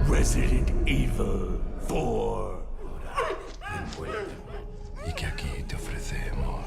Resident Evil 4. ¿Y qué aquí te ofrecemos?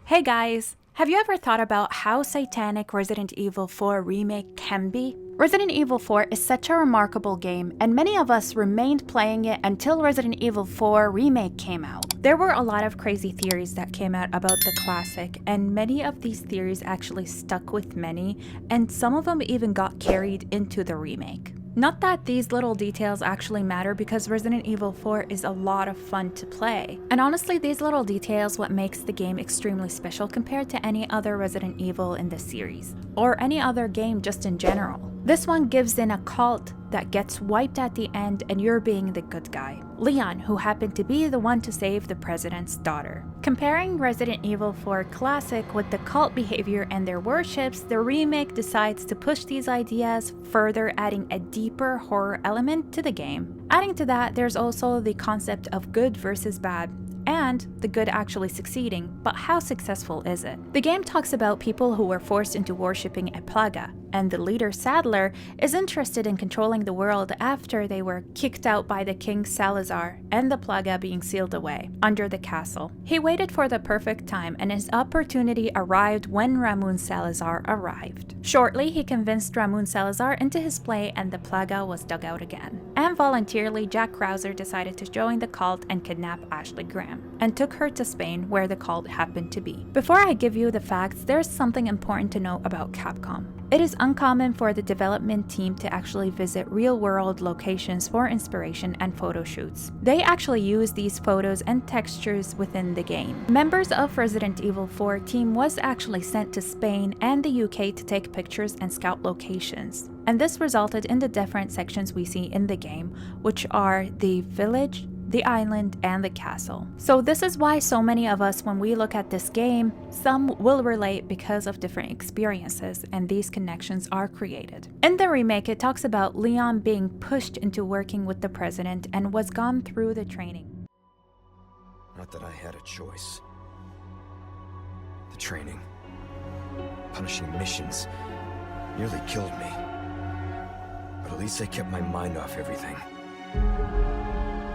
Hey guys! Have you ever thought about how satanic Resident Evil 4 Remake can be? Resident Evil 4 is such a remarkable game, and many of us remained playing it until Resident Evil 4 Remake came out. There were a lot of crazy theories that came out about the classic, and many of these theories actually stuck with many, and some of them even got carried into the remake. Not that these little details actually matter, because Resident Evil 4 is a lot of fun to play. And honestly, these little details what makes the game extremely special compared to any other Resident Evil in the series, or any other game just in general. This one gives in a cult that gets wiped at the end and you're being the good guy. Leon, who happened to be the one to save the president's daughter. Comparing Resident Evil 4 Classic with the cult behavior and their worships, the remake decides to push these ideas further, adding a deeper horror element to the game. Adding to that, there's also the concept of good versus bad, and the good actually succeeding, but how successful is it? The game talks about people who were forced into worshipping a plaga, and the leader Sadler is interested in controlling the world after they were kicked out by the King Salazar and the plaga being sealed away under the castle. He waited for the perfect time, and his opportunity arrived when Ramon Salazar arrived. Shortly, he convinced Ramon Salazar into his play and the plaga was dug out again. And voluntarily, Jack Krauser decided to join the cult and kidnap Ashley Graham, and took her to Spain where the cult happened to be. Before I give you the facts, there's something important to know about Capcom. It is uncommon for the development team to actually visit real-world locations for inspiration and photo shoots. They actually use these photos and textures within the game. Members of Resident Evil 4 team was actually sent to Spain and the UK to take pictures and scout locations. And this resulted in the different sections we see in the game, which are the village, the island, and the castle. So this is why so many of us, when we look at this game, some will relate because of different experiences, and these connections are created. In the remake, it talks about Leon being pushed into working with the president and was gone through the training. Not that I had a choice. The training, punishing missions, nearly killed me. But at least I kept my mind off everything.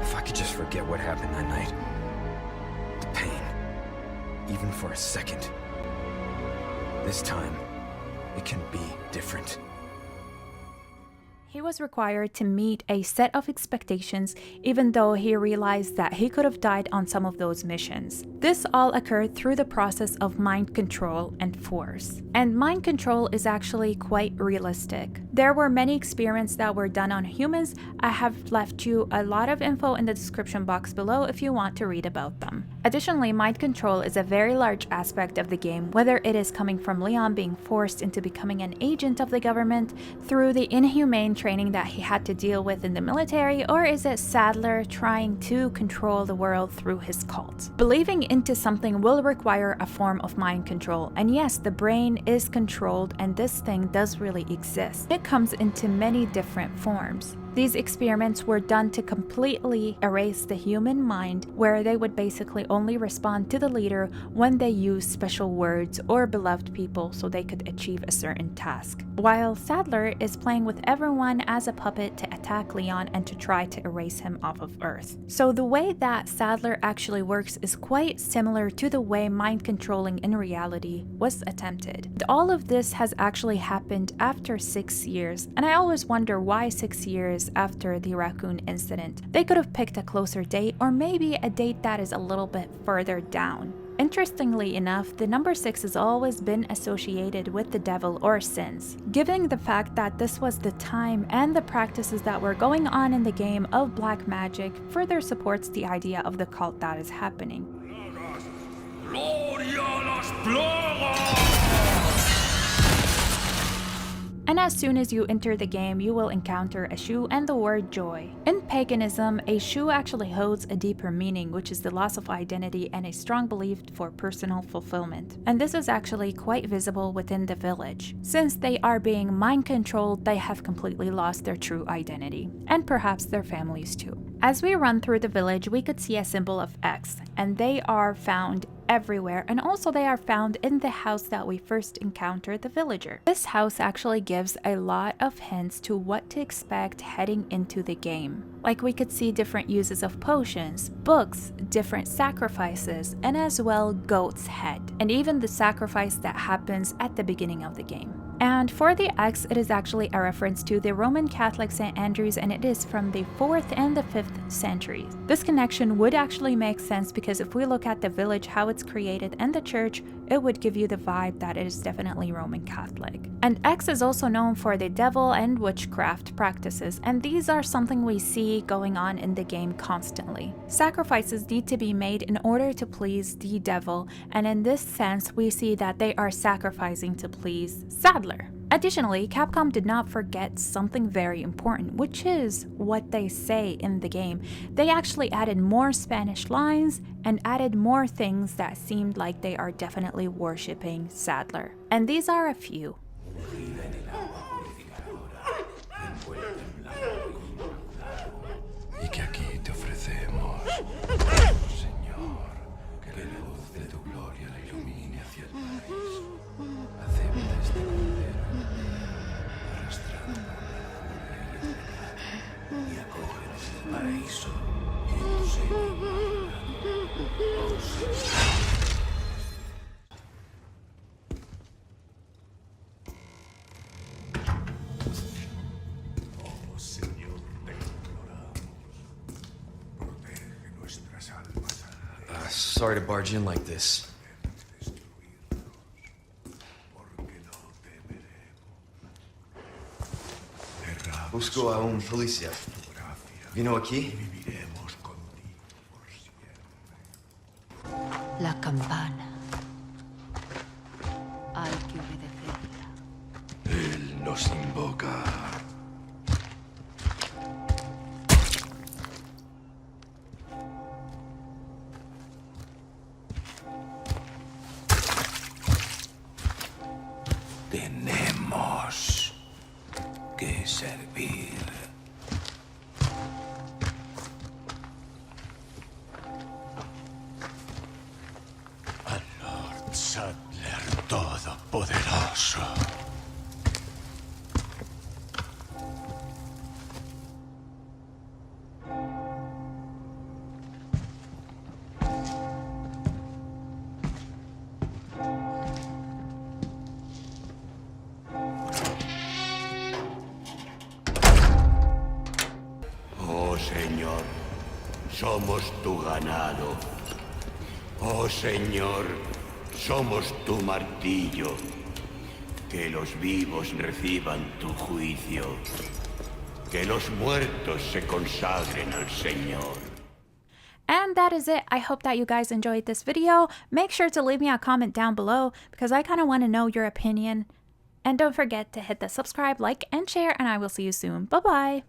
If I could just forget what happened that night. The pain. Even for a second. This time, it can be different. He was required to meet a set of expectations, even though he realized that he could have died on some of those missions. This all occurred through the process of mind control and force. And mind control is actually quite realistic. There were many experiments that were done on humans. I have left you a lot of info in the description box below if you want to read about them. Additionally, mind control is a very large aspect of the game, whether it is coming from Leon being forced into becoming an agent of the government through the inhumane training that he had to deal with in the military, or is it Sadler trying to control the world through his cult? Believing into something will require a form of mind control, and yes, the brain is controlled and this thing does really exist. It comes into many different forms. These experiments were done to completely erase the human mind, where they would basically only respond to the leader when they used special words or beloved people so they could achieve a certain task. While Sadler is playing with everyone as a puppet to attack Leon and to try to erase him off of Earth. So the way that Sadler actually works is quite similar to the way mind controlling in reality was attempted. All of this has actually happened after 6 years, and I always wonder why 6 years after the raccoon incident. They could have picked a closer date, or maybe a date that is a little bit further down. Interestingly enough, the number 6 has always been associated with the devil or sins. Given the fact that this was the time and the practices that were going on in the game of black magic, further supports the idea of the cult that is happening. And as soon as you enter the game, you will encounter a shoe and the word joy. In paganism, a shoe actually holds a deeper meaning, which is the loss of identity and a strong belief for personal fulfillment. And this is actually quite visible within the village. Since they are being mind controlled, they have completely lost their true identity, and perhaps their families too. As we run through the village, we could see a symbol of X, and they are found everywhere, and also they are found in the house that we first encountered the villager. This house actually gives a lot of hints to what to expect heading into the game. Like we could see different uses of potions, books, different sacrifices, and as well goat's head, and even the sacrifice that happens at the beginning of the game. And for the X, it is actually a reference to the Roman Catholic St. Andrews, and it is from the 4th and the 5th centuries. This connection would actually make sense because if we look at the village, how it's created, and the church, it would give you the vibe that it is definitely Roman Catholic. And X is also known for the devil and witchcraft practices, and these are something we see going on in the game constantly. Sacrifices need to be made in order to please the devil, and in this sense, we see that they are sacrificing to please Sadler. Additionally, Capcom did not forget something very important, which is what they say in the game. They actually added more Spanish lines and added more things that seemed like they are definitely worshipping Sadler. And these are a few. Y que aquí te ofrecemos, Señor, que la luz de tu gloria la ilumine hacia el paraíso. Acepta este cordero, arrastrado por la furia y el pecado, y acógenos en el paraíso y en tu seno. Oh, Señor. Sorry to barge in like this. Busco a un policía. ¿Vino aquí? La campana. Hay que obedecerla. Él nos invoca. Tenemos que servir. Al Lord Sadler Todopoderoso. Oh Señor, somos tu ganado. Oh Señor, somos tu martillo. Que los vivos reciban tu juicio. Que los muertos se consagren al Señor. And that is it. I hope that you guys enjoyed this video. Make sure to leave me a comment down below because I kind of want to know your opinion. And don't forget to hit the subscribe, like, and share, and I will see you soon. Bye-bye.